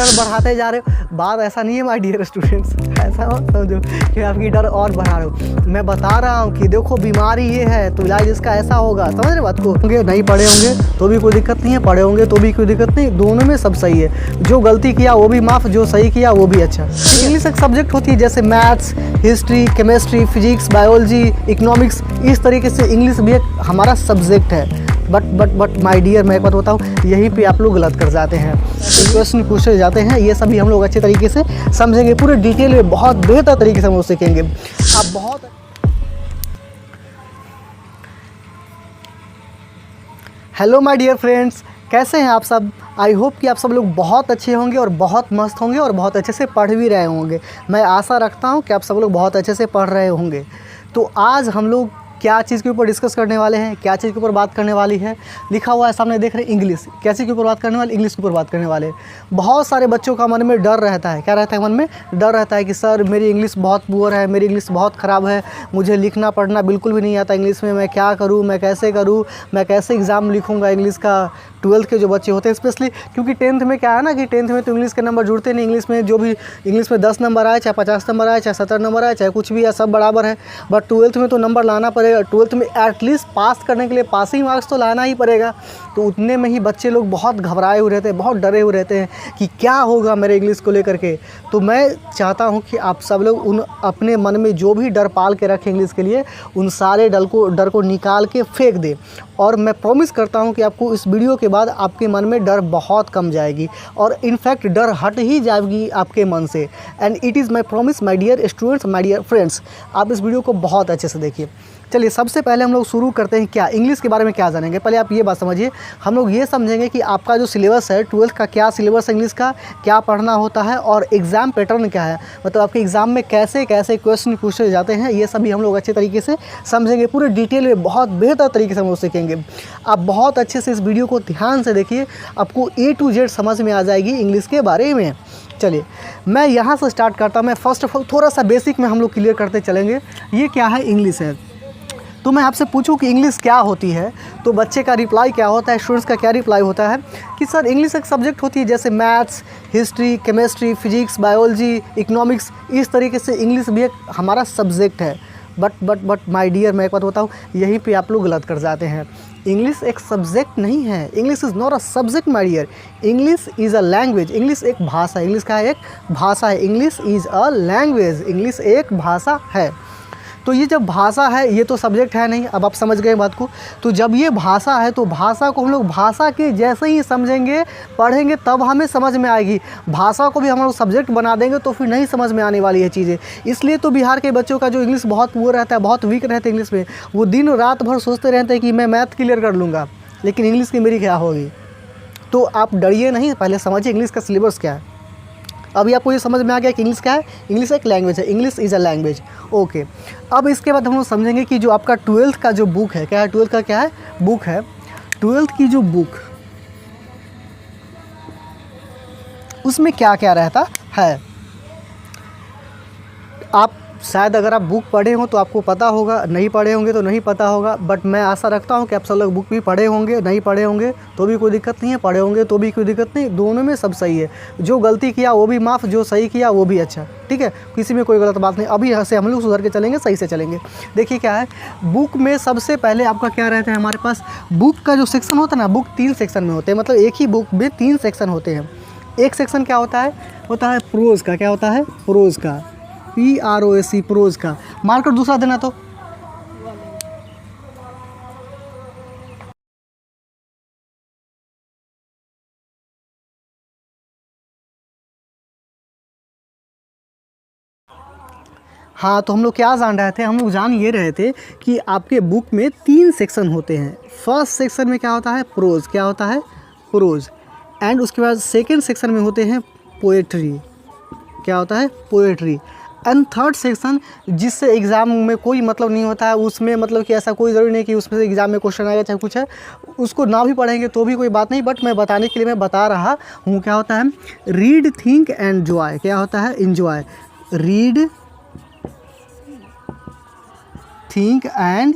डर बढ़ाते जा रहे हो। बात ऐसा नहीं है माय डियर स्टूडेंट्स, ऐसा मत समझो कि आपकी डर और बढ़ा रहे हो। मैं बता रहा हूँ कि देखो बीमारी ये है तो इलाज इसका ऐसा होगा, समझ रहे बात को। होंगे नहीं पढ़े होंगे तो भी कोई दिक्कत नहीं है, पढ़े होंगे तो भी कोई दिक्कत नहीं, दोनों में सब सही है। जो गलती किया वो भी माफ़, जो सही किया वो भी अच्छा। इंग्लिश एक सब्जेक्ट होती है जैसे maths, history, chemistry, physics, biology, economics, इस तरीके से इंग्लिश भी एक हमारा सब्जेक्ट है। बट माय डियर, मैं एक बात बताऊँ, यहीं पे आप लोग गलत कर जाते हैं। क्वेश्चन पूछे जाते हैं, ये सभी हम लोग अच्छे तरीके से समझेंगे, पूरे डिटेल में बहुत बेहतर तरीके से हम लोग सीखेंगे। आप बहुत हेलो माय डियर फ्रेंड्स, कैसे हैं आप सब। आई होप कि आप सब लोग बहुत अच्छे होंगे और बहुत मस्त होंगे और बहुत अच्छे से पढ़ भी रहे होंगे। मैं आशा रखता हूं कि आप सब लोग बहुत अच्छे से पढ़ रहे होंगे। तो आज हम लोग क्या चीज़ के ऊपर डिस्कस करने वाले हैं, क्या चीज़ के ऊपर बात करने वाली है, लिखा हुआ है सामने देख रहे हैं इंग्लिश। क्या चीज़ के ऊपर बात करने वाले, इंग्लिश के ऊपर बात करने वाले। बहुत सारे बच्चों का मन में डर रहता है, क्या रहता है मन में, डर रहता है कि सर मेरी इंग्लिश बहुत पुअर है, मेरी इंग्लिश बहुत ख़राब है, मुझे लिखना पढ़ना बिल्कुल भी नहीं आता इंग्लिश में, मैं क्या करूँ, मैं कैसे करूँ, मैं कैसे एग्ज़ाम लिखूँगा इंग्लिश का। 12th के जो बच्चे होते हैं स्पेशली, क्योंकि 10th में क्या है ना कि 10th में तो इंग्लिश के नंबर जुड़ते नहीं। इंग्लिश में जो भी इंग्लिश में 10 नंबर आए, चाहे 50 नंबर आए, चाहे 70 नंबर आए, चाहे कुछ भी है, सब बराबर है। बट 12th में तो नंबर लाना पड़ेगा। 12th में एटलीस्ट पास करने के लिए पासिंग मार्क्स तो लाना ही पड़ेगा। तो उतने में ही बच्चे लोग बहुत घबराए हुए रहते हैं, बहुत डरे हुए रहते हैं कि क्या होगा मेरे इंग्लिश को लेकर के। तो मैं चाहता हूँ कि आप सब लोग उन अपने मन में जो भी डर पाल के रखें इंग्लिश के लिए, उन सारे डर को निकाल के फेंक दें। और मैं प्रॉमिस करता हूँ कि आपको इस वीडियो के बाद आपके मन में डर बहुत कम जाएगी और इनफैक्ट डर हट ही जाएगी आपके मन से। And it is my promise my dear students, my dear friends. आप इस वीडियो को बहुत अच्छे से देखिए। चलिए सबसे पहले हम लोग शुरू करते हैं। क्या इंग्लिश के बारे में क्या जानेंगे, पहले आप ये बात समझिए। हम लोग ये समझेंगे कि आपका जो सिलेबस है 12th का, क्या सिलेबस है इंग्लिश का, क्या पढ़ना होता है और एग्ज़ाम पैटर्न क्या है, मतलब आपके एग्ज़ाम में कैसे कैसे क्वेश्चन पूछे जाते हैं, ये सभी हम लोग अच्छे तरीके से समझेंगे, पूरे डिटेल में बहुत बेहतर तरीके से हम लोग सीखेंगे। आप बहुत अच्छे से इस वीडियो को ध्यान से देखिए, आपको A to Z समझ में आ जाएगी इंग्लिश के बारे में। चलिए मैं यहाँ से स्टार्ट करता हूँ। मैं फर्स्ट ऑफ ऑल थोड़ा सा बेसिक में हम लोग क्लियर करते चलेंगे। ये क्या है, इंग्लिश है। तो मैं आपसे पूछूं कि इंग्लिश क्या होती है, तो बच्चे का रिप्लाई क्या होता है, स्टूडेंट्स का क्या रिप्लाई होता है कि सर इंग्लिश एक सब्जेक्ट होती है जैसे maths, history, chemistry, physics, biology, economics, इस तरीके से इंग्लिश भी एक हमारा सब्जेक्ट है। बट माय डियर, मैं एक बात बताऊँ, यहीं पे आप लोग गलत कर जाते हैं। इंग्लिश एक सब्जेक्ट नहीं है। English is not a subject my dear. English is a language. English एक भाषा है। इंग्लिश का एक भाषा है। English is a language. English एक भाषा है। तो ये जब भाषा है, ये तो सब्जेक्ट है नहीं। अब आप समझ गए बात को। तो जब ये भाषा है तो भाषा को हम लोग भाषा के जैसे ही समझेंगे, पढ़ेंगे, तब हमें समझ में आएगी। भाषा को भी हम लोग सब्जेक्ट बना देंगे तो फिर नहीं समझ में आने वाली है चीज़ें। इसलिए तो बिहार के बच्चों का जो इंग्लिश बहुत पुअर रहता है, बहुत वीक रहता है इंग्लिश में, वो दिन रात भर सोचते रहते हैं कि मैं मैथ क्लियर कर लूँगा, लेकिन इंग्लिश की मेरी क्या होगी। तो आप डरिए नहीं, पहले समझिए इंग्लिश का सिलेबस क्या है। अभी आपको ये समझ में आ गया कि इंग्लिश क्या है। इंग्लिश एक लैंग्वेज है। English is a language. Okay, अब इसके बाद हम लोग समझेंगे कि जो आपका 12th का जो बुक है, क्या है 12th का, क्या है बुक है। 12th की जो बुक, उसमें क्या क्या रहता है। आप शायद अगर आप बुक पढ़े हों तो आपको पता होगा, नहीं पढ़े होंगे तो नहीं पता होगा। बट मैं आशा रखता हूं कि आप सब लोग बुक भी पढ़े होंगे, नहीं पढ़े होंगे तो भी कोई दिक्कत नहीं है, पढ़े होंगे तो भी कोई दिक्कत नहीं, दोनों में सब सही है। जो गलती किया वो भी माफ़, जो सही किया वो भी अच्छा, ठीक है, किसी में कोई गलत बात नहीं। अभी यहाँ से हम लोग सुधर के चलेंगे, सही से चलेंगे। देखिए क्या है बुक में, सबसे पहले आपका क्या रहता है हमारे पास, बुक का जो सेक्शन होता है ना, बुक 3 सेक्शन में होते हैं, मतलब एक ही बुक में 3 सेक्शन होते हैं। एक सेक्शन क्या होता है प्रोज़ का। क्या होता है, प्रोज़ का, PROZ, प्रोज का। मार्कर दूसरा देना तो। हाँ, तो हम लोग क्या जान रहे थे, हम लोग जान ये रहे थे कि आपके बुक में 3 सेक्शन होते हैं। फर्स्ट सेक्शन में क्या होता है, प्रोज। क्या होता है, प्रोज। एंड उसके बाद सेकेंड सेक्शन में होते हैं पोएट्री। क्या होता है, पोएट्री। एंड थर्ड सेक्शन, जिससे एग्ज़ाम में कोई मतलब नहीं होता है, उसमें मतलब कि ऐसा कोई ज़रूरी नहीं कि उसमें से एग्ज़ाम में क्वेश्चन आएगा चाहे कुछ है, उसको ना भी पढ़ेंगे तो भी कोई बात नहीं। बट मैं बताने के लिए मैं बता रहा हूँ, क्या होता है, रीड, थिंक एंड एंजॉय। क्या होता है, enjoy. Read, think and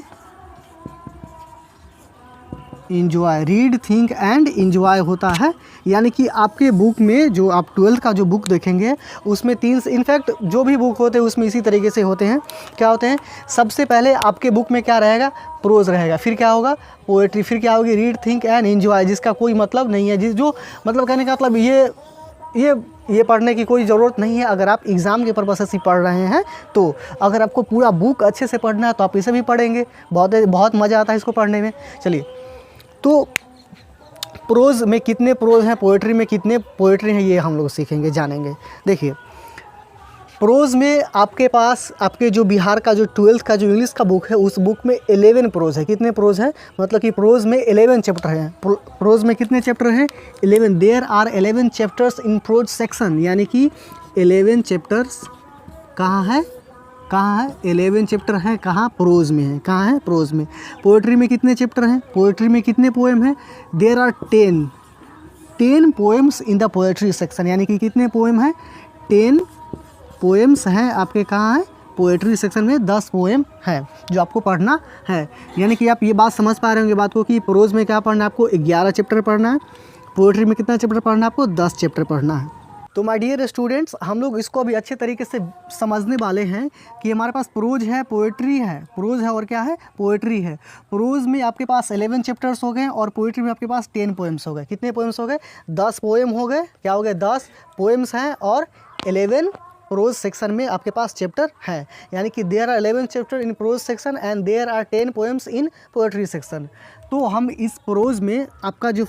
enjoy, read, think and enjoy होता है। यानी कि आपके बुक में जो आप 12th का जो बुक देखेंगे उसमें तीन, इनफैक्ट जो भी बुक होते हैं उसमें इसी तरीके से होते हैं। क्या होते हैं, सबसे पहले आपके बुक में क्या रहेगा, प्रोज रहेगा, फिर क्या होगा, पोएट्री, फिर क्या होगी, रीड, थिंक एंड इंजॉय, जिसका कोई मतलब नहीं है, जो मतलब कहने का मतलब ये पढ़ने की कोई ज़रूरत नहीं है अगर आप एग्ज़ाम के पर्पस से पढ़ रहे हैं। तो अगर आपको पूरा बुक अच्छे से पढ़ना है तो आप इसे भी पढ़ेंगे, बहुत मज़ा आता है इसको पढ़ने में। चलिए, तो प्रोज़ में कितने प्रोज़ हैं, पोएट्री में कितने पोएट्री हैं, ये हम लोग सीखेंगे, जानेंगे। देखिए, प्रोज़ में आपके पास आपके जो बिहार का जो 12th का जो इंग्लिश का बुक है उस बुक में 11 प्रोज़ है। कितने प्रोज़ हैं, मतलब कि प्रोज़ में 11 चैप्टर हैं। प्रोज़ में कितने चैप्टर हैं, 11। There are 11 chapters in prose section, यानी कि 11 चैप्टर्स कहाँ है, 11 चैप्टर हैं, कहाँ, प्रोज़ में है। कहाँ है, प्रोज़ में। पोएट्री में कितने चैप्टर हैं, पोएट्री में कितने पोएम हैं, there are 10 poems in the poetry section, यानी कि कितने पोएम हैं, 10 पोएम्स हैं आपके, कहाँ है, पोएट्री सेक्शन में 10 पोएम है जो आपको पढ़ना है। यानी कि आप ये बात समझ पा रहे होंगे बात को कि प्रोज़ में क्या पढ़ना है, आपको 11 चैप्टर पढ़ना है, पोएट्री में कितना चैप्टर पढ़ना है, आपको 10 चैप्टर पढ़ना है। तो माय डियर स्टूडेंट्स, हम लोग इसको अभी अच्छे तरीके से समझने वाले हैं कि हमारे पास प्रोज है, पोएट्री है, प्रोज है और क्या है, पोएट्री है। प्रोज में आपके पास 11 चैप्टर्स हो गए और पोएट्री में आपके पास 10 पोएम्स हो गए। कितने पोएम्स हो गए, 10 पोएम हो गए। क्या हो गए, 10 पोएम्स हैं और 11 प्रोज सेक्शन में आपके पास चैप्टर है। यानी कि there are 11 chapter in prose section and there are 10 poems in poetry section. तो हम इस प्रोज में आपका जो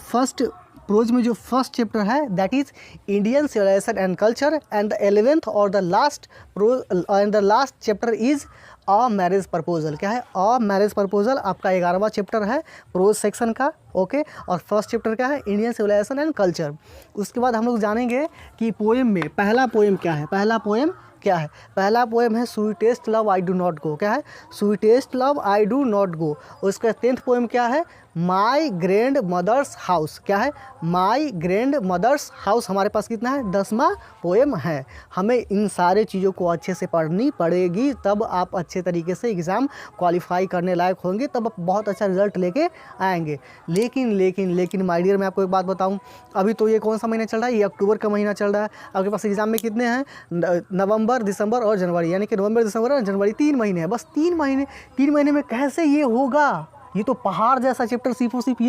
प्रोज में जो फर्स्ट चैप्टर है that is Indian civilisation and culture, and the 11th और the last chapter is a marriage proposal. क्या है, अ मैरिज प्रपोजल आपका 11वां चैप्टर है प्रोज सेक्शन का। ओके, और फर्स्ट चैप्टर क्या है, इंडियन सिविलाइजेशन एंड कल्चर। उसके बाद हम लोग जानेंगे कि पोएम में पहला पोएम क्या है, पहला पोएम क्या है, पहला पोएम है sweetest love I do not go. क्या है, sweetest love I do not go. उसका 10th पोएम क्या है, माई ग्रैंड मदर्स हाउस। क्या है, माई ग्रैंड मदर्स हाउस। हमारे पास कितना है, 10वां पोएम है। हमें इन सारे चीज़ों को अच्छे से पढ़नी पड़ेगी, तब आप अच्छे तरीके से एग्ज़ाम क्वालिफाई करने लायक होंगे, तब आप बहुत अच्छा रिजल्ट लेके आएंगे। लेकिन माय डियर, मैं आपको एक बात बताऊं, अभी तो ये कौन सा महीना चल रहा है, ये अक्टूबर का महीना चल रहा है। आपके पास एग्ज़ाम में कितने हैं, नवंबर, दिसंबर और जनवरी, यानी कि नवंबर, दिसंबर और जनवरी 3 महीने हैं, बस 3 महीने में कैसे ये होगा। ये तो पहाड़ जैसा चैप्टर सिर्फ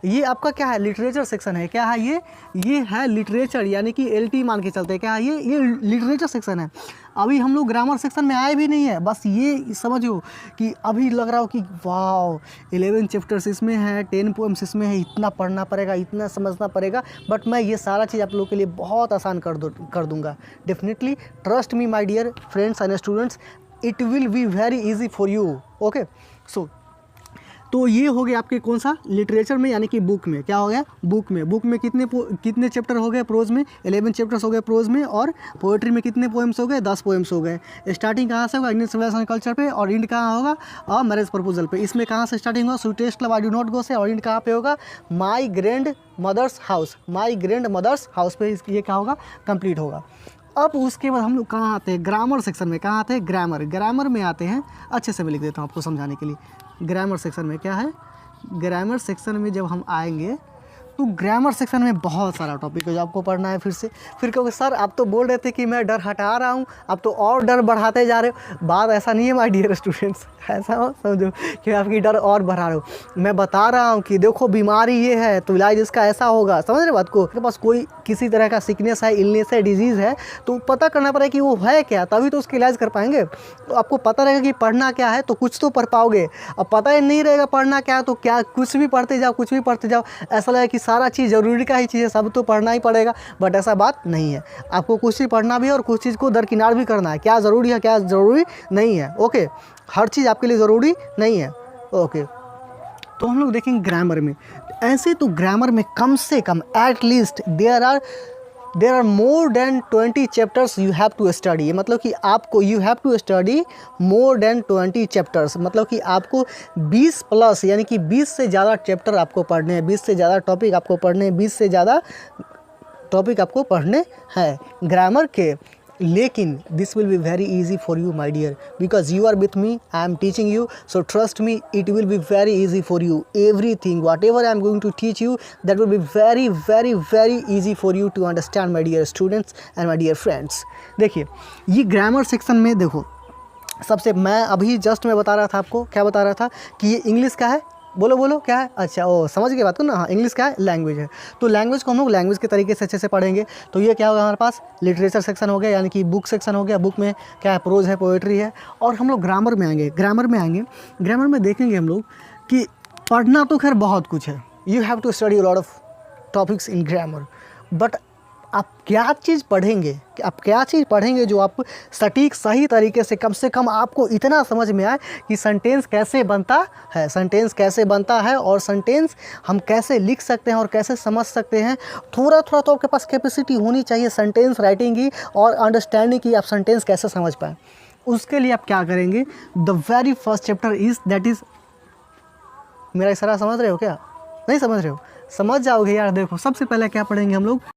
ये आपका क्या है, लिटरेचर सेक्शन है। क्या है ये है लिटरेचर, यानी कि LT मान के चलते हैं। क्या है ये लिटरेचर सेक्शन है। अभी हम लोग ग्रामर सेक्शन में आए भी नहीं है। बस ये समझो कि अभी लग रहा हो कि वाओ 11 चैप्टर्स इसमें है, 10 पोएम्स इसमें है, इतना पढ़ना पड़ेगा, इतना समझना पड़ेगा। बट मैं ये सारा चीज़ आप लोगों के लिए बहुत आसान कर दूँगा। Definitely trust me my dear friends and students, it will be very easy for you. Okay, so तो ये हो गया आपके कौन सा, लिटरेचर में, यानी कि बुक में। क्या हो गया, बुक में कितने चैप्टर हो गए, प्रोज में 11 चैप्टर्स हो गए प्रोज में, और पोएट्री में कितने पोएम्स हो गए, 10 पोएम्स हो गए। स्टार्टिंग कहाँ से होगा, इंडियन सिविलाइजेशन कल्चर पे, और एंड कहाँ होगा, और मैरिज प्रपोजल पे। इसमें कहाँ से स्टार्टिंग होगा, sweetest love I do not go से, और एंड कहाँ पे होगा, माई ग्रैंड मदर्स हाउस पे ये क्या होगा, कंप्लीट होगा। अब उसके बाद हम लोग कहाँ आते हैं, ग्रामर सेक्शन में। कहाँ आते हैं, ग्रामर में आते हैं। अच्छे से मैं लिख देता हूँ आपको समझाने के लिए। ग्रामर सेक्शन में क्या है, ग्रामर सेक्शन में जब हम आएंगे तो ग्रामर सेक्शन में बहुत सारा टॉपिक है जो आपको पढ़ना है। फिर कहोगे सर आप तो बोल रहे थे कि मैं डर हटा रहा हूँ, आप तो और डर बढ़ाते जा रहे हो। बात ऐसा नहीं है माय डियर स्टूडेंट्स, ऐसा हो समझो कि आपकी डर और बढ़ा रहे हो। मैं बता रहा हूँ कि देखो बीमारी ये है तो इलाज इसका ऐसा होगा, समझ रहे बात को। आपके पास कोई किसी तरह का सिकनेस है, इलनेस है, डिजीज़ है, तो पता करना पड़ेगा कि वो है क्या, तभी तो उसका इलाज कर पाएंगे। तो आपको पता रहेगा कि पढ़ना क्या है तो कुछ तो पढ़ पाओगे। अब पता ही नहीं रहेगा पढ़ना क्या है तो क्या कुछ भी पढ़ते जाओ, ऐसा लगेगा कि सारा चीज़ ज़रूरी का ही चीज़ है, सब तो पढ़ना ही पड़ेगा। बट ऐसा बात नहीं है, आपको कुछ चीज़ पढ़ना भी है और कुछ चीज़ को दरकिनार भी करना है। क्या ज़रूरी है, क्या ज़रूरी नहीं है। ओके, हर चीज़ आपके लिए ज़रूरी नहीं है। ओके, तो हम लोग देखेंगे ग्रामर में। ऐसे तो ग्रामर में कम से कम at least there are more than 20 chapters you have to study. मतलब कि आपको you have to study more than 20 chapters, मतलब कि आपको 20 प्लस, यानी कि 20 से ज़्यादा चैप्टर आपको पढ़ने हैं, 20 से ज़्यादा टॉपिक आपको पढ़ने हैं, 20 से ज़्यादा टॉपिक आपको पढ़ने हैं ग्रामर के। लेकिन this will be very easy for you my dear, because you are with me, I am teaching you, so trust me, it will be very easy for you. Everything whatever I am going to teach you, that will be very very very easy for you to understand my dear students and my dear friends. देखिए ये grammar section में देखो, सबसे मैं अभी just मैं बता रहा था आपको, क्या बता रहा था कि ये इंग्लिश का है. बोलो बोलो क्या है? अच्छा ओ समझ गए बात को ना. हाँ इंग्लिश क्या है? लैंग्वेज है. तो लैंग्वेज को हम लोग लैंग्वेज के तरीके से अच्छे से पढ़ेंगे. तो ये क्या होगा हमारे पास? लिटरेचर सेक्शन हो गया, यानी कि बुक सेक्शन हो गया. बुक में क्या है? प्रोज है, पोएट्री है. और हम लोग ग्रामर में आएंगे. ग्रामर में देखेंगे हम लोग कि पढ़ना तो खैर बहुत कुछ है. You have to study lot of topics in grammar, but आप क्या चीज़ पढ़ेंगे, कि आप क्या चीज़ पढ़ेंगे जो आप सटीक सही तरीके से कम आपको इतना समझ में आए कि सेंटेंस कैसे बनता है, सेंटेंस कैसे बनता है और सेंटेंस हम कैसे लिख सकते हैं और कैसे समझ सकते हैं. थोड़ा थोड़ा तो आपके पास कैपेसिटी होनी चाहिए सेंटेंस राइटिंग की और अंडरस्टैंडिंग की, आप सेंटेंस कैसे समझ पाएँ. उसके लिए आप क्या करेंगे? The very first chapter is that is, मेरा इशारा समझ रहे हो क्या? नहीं समझ रहे हो? समझ जाओगे यार. देखो सबसे पहले क्या पढ़ेंगे हम लोग?